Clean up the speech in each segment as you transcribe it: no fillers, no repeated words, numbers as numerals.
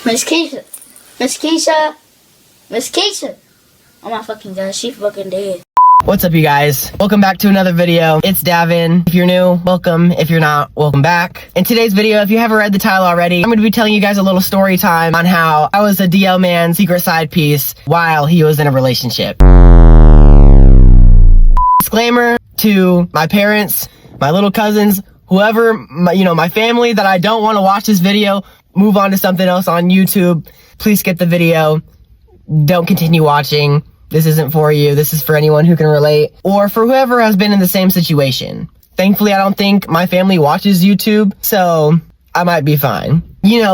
Miss Keisha. Miss Keisha. Miss Keisha. Oh my fucking god, she fucking dead. What's up, you guys? Welcome back to another video. It's Davin. If you're new, welcome. If you're not, welcome back. In today's video, if you haven't read the title already, I'm going to be telling you guys a little story time on how I was a DL man's secret side piece while he was in a relationship. Disclaimer to my parents, my little cousins, whoever, my family that I don't want to watch this video, move on to something else on YouTube. Please skip the video. Don't continue watching. This isn't for you. This is for anyone who can relate or for whoever has been in the same situation. Thankfully, I don't think my family watches YouTube, so I might be fine.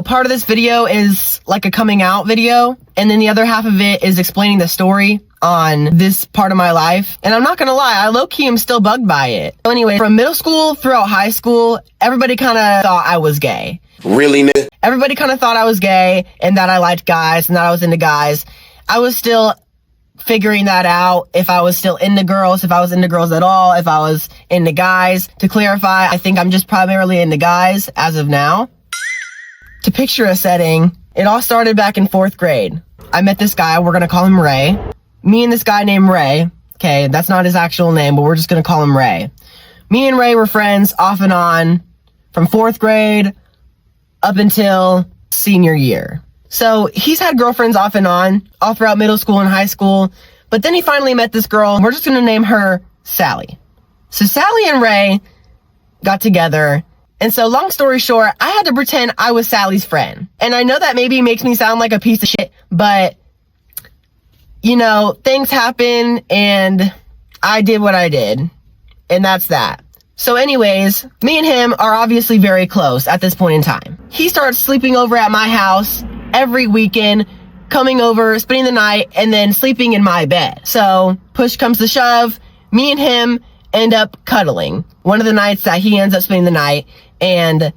Part of this video is like a coming out video, and then the other half of it is explaining the story on this part of my life. And I'm not gonna lie, I low-key am still bugged by it. So anyway, from middle school throughout high school, everybody kind of thought I was gay. Really? Everybody kind of thought I was gay and that I liked guys and that I was into guys. I was still figuring that out, if I was still into girls, if I was into girls at all, if I was into guys. To clarify, I think I'm just primarily into guys as of now. To picture a setting, it all started back in 4th grade. I met this guy, we're gonna call him Ray. Me and this guy named Ray, okay, that's not his actual name, but we're just gonna call him Ray. Me and Ray were friends off and on from 4th grade up until senior year. So he's had girlfriends off and on all throughout middle school and high school, but then he finally met this girl, and we're just gonna name her Sally. So Sally and Ray got together, and so long story short, I had to pretend I was Sally's friend. And I know that maybe makes me sound like a piece of shit, but things happen and I did what I did, and that's that. So anyways, me and him are obviously very close at this point in time. He starts sleeping over at my house every weekend, coming over, spending the night, and then sleeping in my bed. So push comes to shove, me and him end up cuddling one of the nights that he ends up spending the night, and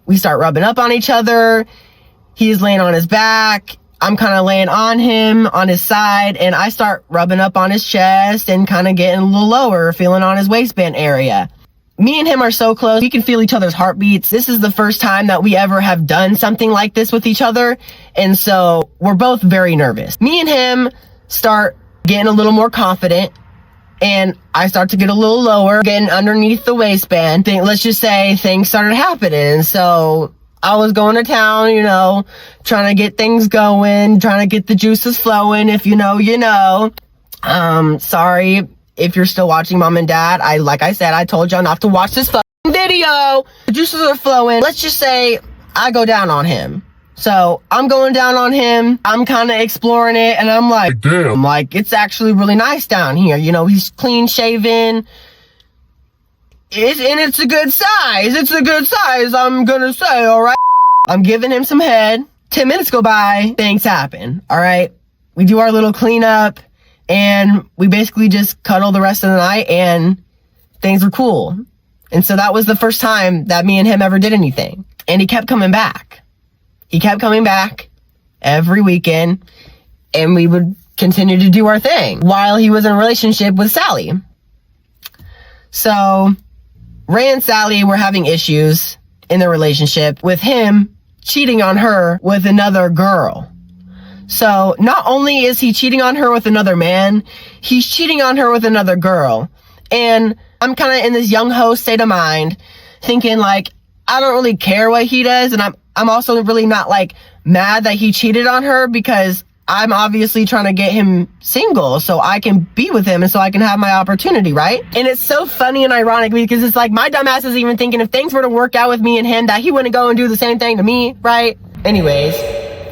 we start rubbing up on each other. He's laying on his back, I'm kind of laying on him, on his side, and I start rubbing up on his chest and kind of getting a little lower, feeling on his waistband area. Me and him are so close, we can feel each other's heartbeats. This is the first time that we ever have done something like this with each other, and so we're both very nervous. Me and him start getting a little more confident, and I start to get a little lower, getting underneath the waistband. Let's just say things started happening, so I was going to town, trying to get things going, trying to get the juices flowing, if you know. Sorry if you're still watching, Mom and Dad. Like I said, I told y'all not to watch this fucking video. The juices are flowing. Let's just say I go down on him. So I'm going down on him. I'm kind of exploring it, and I'm like, damn. It's actually really nice down here. He's clean shaven. And it's a good size. It's a good size, I'm gonna say, all right? I'm giving him some head. 10 minutes go by, things happen, all right? We do our little cleanup, and we basically just cuddle the rest of the night, and things were cool. And so that was the first time that me and him ever did anything. And he kept coming back. He kept coming back every weekend, and we would continue to do our thing while he was in a relationship with Sally. So Ray and Sally were having issues in their relationship with him cheating on her with another girl. So not only is he cheating on her with another man, he's cheating on her with another girl. And I'm kind of in this young ho state of mind, thinking I don't really care what he does, and I'm also really not mad that he cheated on her, because I'm obviously trying to get him single so I can be with him and so I can have my opportunity, right? And it's so funny and ironic because it's my dumbass is even thinking if things were to work out with me and him that he wouldn't go and do the same thing to me, right? Anyways,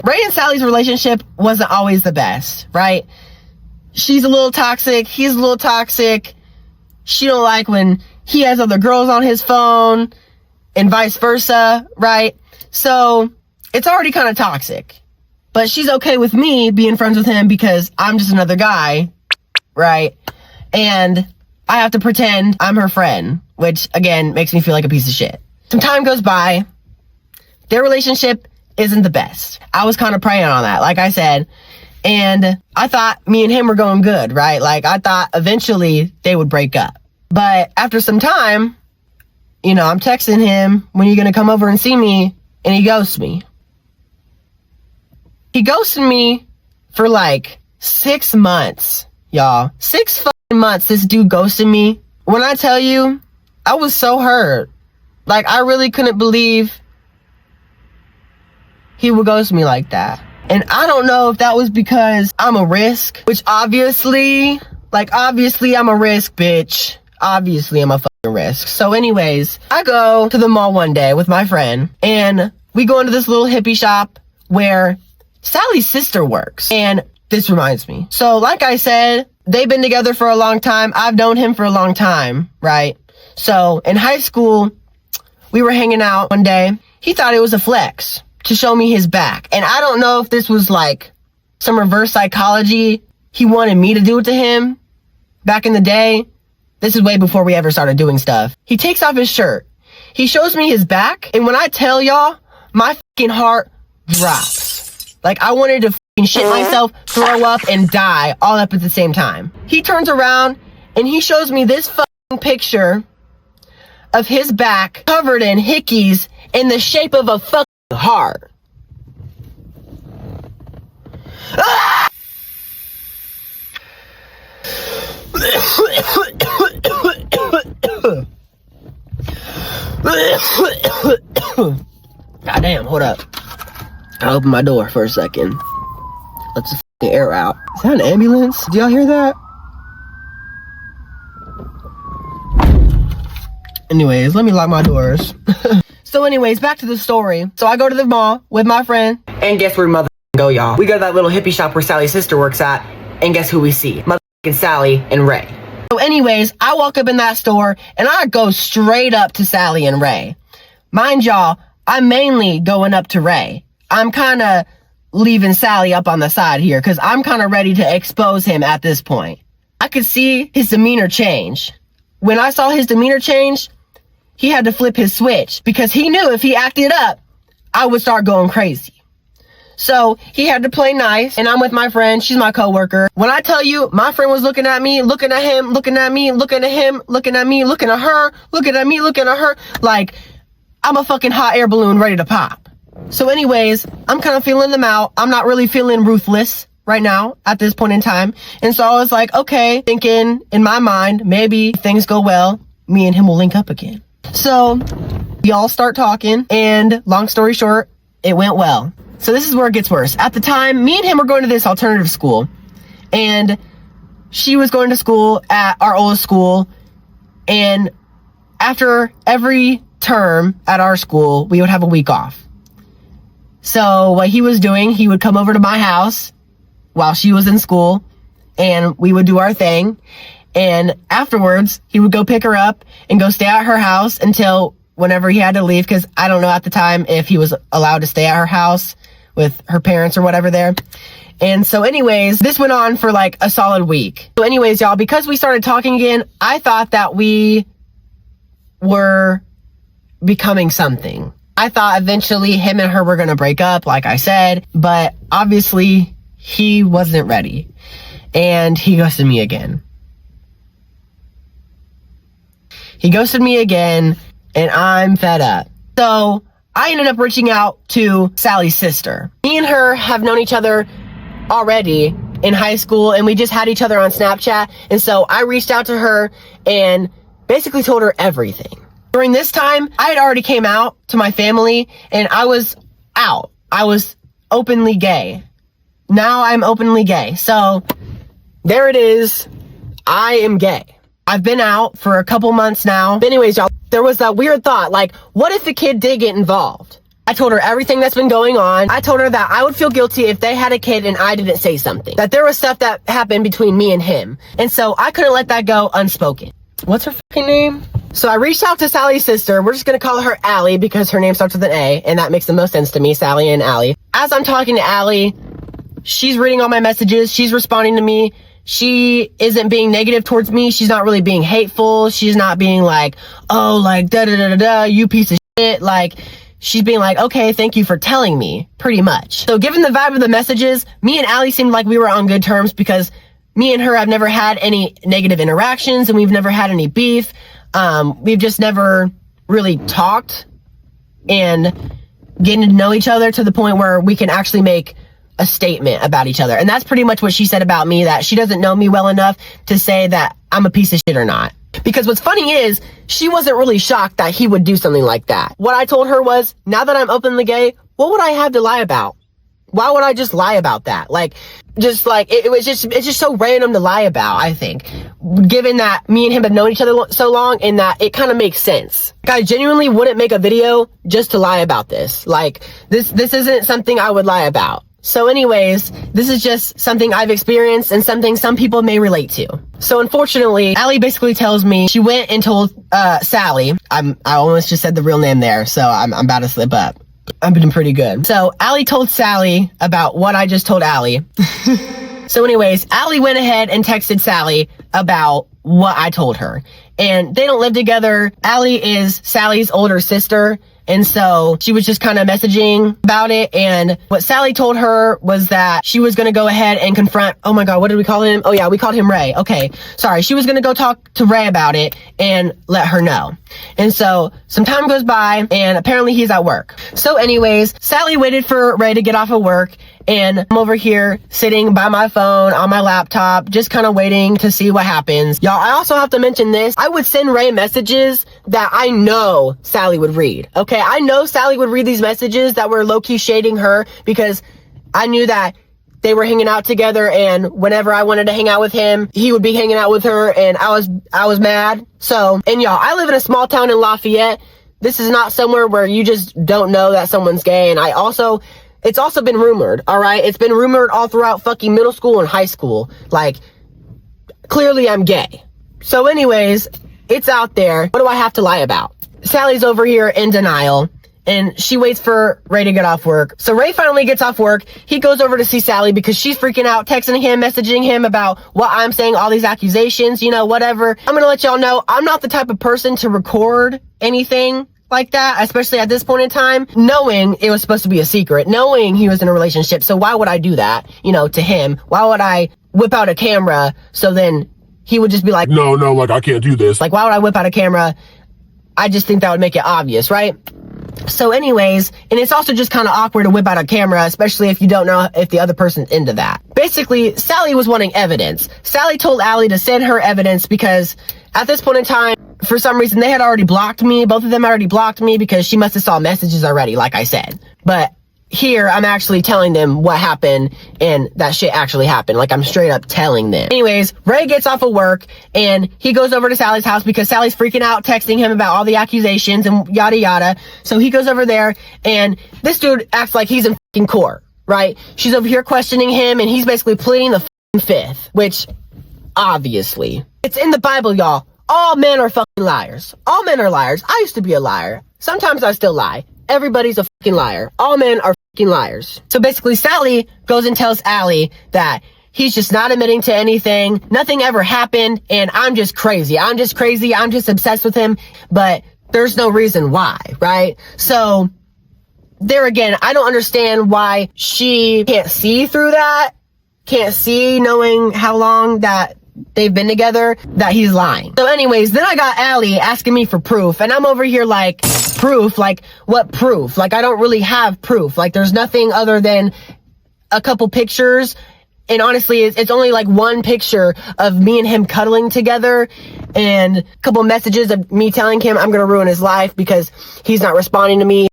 Ray and Sally's relationship wasn't always the best, right? She's a little toxic, he's a little toxic. She don't like when he has other girls on his phone and vice versa, right? So it's already kind of toxic. But she's okay with me being friends with him because I'm just another guy, right? And I have to pretend I'm her friend, which, again, makes me feel like a piece of shit. Some time goes by. Their relationship isn't the best. I was kind of preying on that, like I said. And I thought me and him were going good, right? I thought eventually they would break up. But after some time, I'm texting him, when are you going to come over and see me? And he ghosts me. He ghosted me for like 6 months, y'all. 6 fucking months this dude ghosted me. When I tell you, I was so hurt. Like, I really couldn't believe he would ghost me like that. And I don't know if that was because I'm a risk, which obviously I'm a risk, bitch. Obviously I'm a fucking risk. So anyways, I go to the mall one day with my friend, and we go into this little hippie shop where Sally's sister works. And this reminds me. So like I said, they've been together for a long time. I've known him for a long time, right? So in high school, we were hanging out one day. He thought it was a flex to show me his back. And I don't know if this was like some reverse psychology he wanted me to do it to him back in the day. This is way before we ever started doing stuff. He takes off his shirt. He shows me his back. And when I tell y'all, my fucking heart drops. Like, I wanted to fucking shit myself, throw up, and die all up at the same time. He turns around and he shows me this fucking picture of his back covered in hickeys in the shape of a fucking heart. Ah! Goddamn, hold up. I'll open my door for a second. Let the fucking air out. Is that an ambulance? Do y'all hear that? Anyways, let me lock my doors. So anyways, back to the story. So I go to the mall with my friend. And guess where mother go, y'all? We go to that little hippie shop where Sally's sister works at. And guess who we see? Motherfucking Sally and Ray. So anyways, I walk up in that store and I go straight up to Sally and Ray. Mind y'all, I'm mainly going up to Ray. I'm kind of leaving Sally up on the side here because I'm kind of ready to expose him at this point. I could see his demeanor change. When I saw his demeanor change, he had to flip his switch because he knew if he acted up, I would start going crazy. So he had to play nice, and I'm with my friend. She's my coworker. When I tell you, my friend was looking at me, looking at him, looking at me, looking at him, looking at me, looking at her, looking at me, looking at her, like I'm a fucking hot air balloon ready to pop. So anyways, I'm kind of feeling them out. I'm not really feeling ruthless right now at this point in time. And so I was like, okay, thinking in my mind, maybe if things go well, me and him will link up again. So we all start talking, and long story short, it went well. So this is where it gets worse. At the time, me and him were going to this alternative school, and she was going to school at our oldest school. And after every term at our school, we would have a week off. So what he was doing, he would come over to my house while she was in school, and we would do our thing. And afterwards, he would go pick her up and go stay at her house until whenever he had to leave, because I don't know at the time if he was allowed to stay at her house with her parents or whatever there. And so anyways, this went on for like a solid week. So anyways, y'all, because we started talking again, I thought that we were becoming something. I thought eventually him and her were going to break up, like I said, but obviously he wasn't ready. And he ghosted me again. He ghosted me again, and I'm fed up. So I ended up reaching out to Sally's sister. Me and her have known each other already in high school, and we just had each other on Snapchat. And so I reached out to her and basically told her everything. During this time, I had already came out to my family, and I was out. I was openly gay. Now I'm openly gay. So there it is. I am gay. I've been out for a couple months now. But anyways, y'all, there was that weird thought, like, what if the kid did get involved? I told her everything that's been going on. I told her that I would feel guilty if they had a kid and I didn't say something. That there was stuff that happened between me and him. And so I couldn't let that go unspoken. What's her fucking name? So I reached out to Sally's sister. We're just going to call her Allie because her name starts with an A, and that makes the most sense to me, Sally and Allie. As I'm talking to Allie, she's reading all my messages. She's responding to me. She isn't being negative towards me. She's not really being hateful. She's not being like, oh, like, da-da-da-da-da, you piece of shit. Like, she's being like, okay, thank you for telling me, pretty much. So given the vibe of the messages, me and Allie seemed like we were on good terms because me and her have never had any negative interactions, and we've never had any beef. We've just never really talked and getting to know each other to the point where we can actually make a statement about each other. And that's pretty much what she said about me, that she doesn't know me well enough to say that I'm a piece of shit or not. Because what's funny is, she wasn't really shocked that he would do something like that. What I told her was, now that I'm openly gay, what would I have to lie about? Why would I just lie about that? Like, it's just so random to lie about, I think. Given that me and him have known each other so long, and that it kind of makes sense. Like, I genuinely wouldn't make a video just to lie about this. Like, this isn't something I would lie about. So anyways, this is just something I've experienced and something some people may relate to. So unfortunately, Allie basically tells me she went and told Sally. I almost just said the real name there, so I'm about to slip up. I'm doing pretty good. So Allie told Sally about what I just told Allie. So anyways, Allie went ahead and texted Sally about what I told her. And they don't live together. Allie is Sally's older sister. And so she was just kind of messaging about it. And what Sally told her was that she was going to go ahead and confront, oh my God, what did we call him? Oh yeah, we called him Ray. Okay. Sorry. She was going to go talk to Ray about it and let her know. And so some time goes by and apparently he's at work. So anyways, Sally waited for Ray to get off of work. And I'm over here sitting by my phone on my laptop, just kind of waiting to see what happens. Y'all, I also have to mention this. I would send Ray messages that I know Sally would read. Okay, I know Sally would read these messages that were low-key shading her, because I knew that they were hanging out together, and whenever I wanted to hang out with him, he would be hanging out with her, and I was mad. So, and y'all, I live in a small town in Lafayette. This is not somewhere where you just don't know that someone's gay. And it's also been rumored, all right? It's been rumored all throughout fucking middle school and high school. Like, clearly I'm gay. So anyways, it's out there. What do I have to lie about? Sally's over here in denial, and she waits for Ray to get off work. So Ray finally gets off work. He goes over to see Sally because she's freaking out, texting him, messaging him about what I'm saying, all these accusations, whatever. I'm gonna let y'all know, I'm not the type of person to record anything like that, especially at this point in time, knowing it was supposed to be a secret, knowing he was in a relationship. So why would I do that, to him? Why would I whip out a camera so then he would just be like, no, like, I can't do this. Like, why would I whip out a camera? I just think that would make it obvious, right? So anyways, and it's also just kind of awkward to whip out a camera, especially if you don't know if the other person's into that. Basically, Sally was wanting evidence. Sally told Allie to send her evidence because at this point in time, for some reason, they had already blocked me. Both of them already blocked me because she must have saw messages already, like I said. But here, I'm actually telling them what happened, and that shit actually happened. Like, I'm straight up telling them. Anyways, Ray gets off of work, and he goes over to Sally's house because Sally's freaking out, texting him about all the accusations and yada yada. So he goes over there, and this dude acts like he's in fucking court, right? She's over here questioning him, and he's basically pleading the fucking fifth, which, obviously, it's in the Bible, y'all. All men are fucking liars. All men are liars. I used to be a liar. Sometimes I still lie. Everybody's a fucking liar. All men are fucking liars. So basically, Sally goes and tells Allie that he's just not admitting to anything. Nothing ever happened, and I'm just crazy. I'm just obsessed with him, but there's no reason why, right? So there again, I don't understand why she can't see through that. Can't see, knowing how long that they've been together, that he's lying. So anyways, then I got Allie asking me for proof, and I'm over here like, proof? Like, what proof? Like, I don't really have proof. Like, there's nothing other than a couple pictures, and honestly, it's only like one picture of me and him cuddling together, and a couple messages of me telling him I'm gonna ruin his life because he's not responding to me.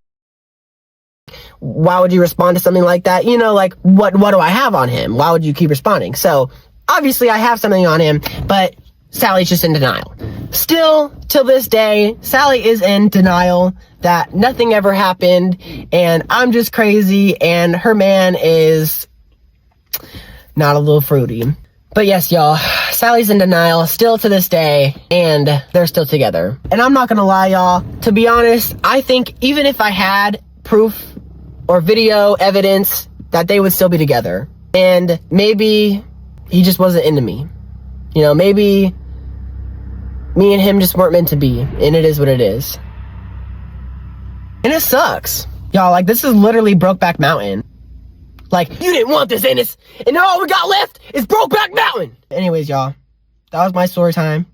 Why would you respond to something like that? Like, what do I have on him? Why would you keep responding? So obviously I have something on him, but Sally's just in denial. Still, till this day, Sally is in denial that nothing ever happened, and I'm just crazy, and her man is not a little fruity. But yes, y'all, Sally's in denial still to this day, and they're still together. And I'm not gonna lie, y'all, to be honest, I think even if I had proof or video evidence, that they would still be together. And maybe he just wasn't into me. Maybe me and him just weren't meant to be, and it is what it is. And it sucks. Y'all, like, this is literally Brokeback Mountain. Like, you didn't want this, Ennis, and now all we got left is Brokeback Mountain! Anyways, y'all, that was my story time.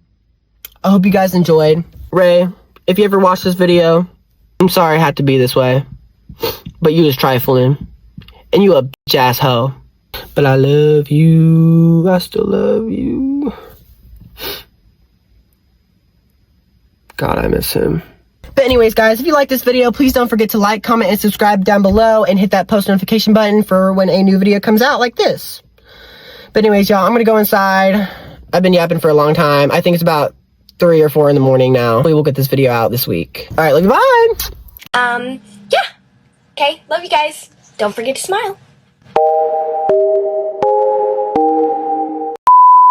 I hope you guys enjoyed. Ray, if you ever watch this video, I'm sorry it had to be this way, but you was trifling. And you a bitch ass hoe. But I love you. I still love you. God, I miss him. But anyways, guys, if you like this video, please don't forget to like, comment, and subscribe down below, and hit that post notification button for when a new video comes out like this. But anyways, y'all, I'm gonna go inside. I've been yapping for a long time. I think it's about 3 or 4 in the morning now. Hopefully we'll get this video out this week. All right, love you, bye. Yeah. Okay, love you guys. Don't forget to smile.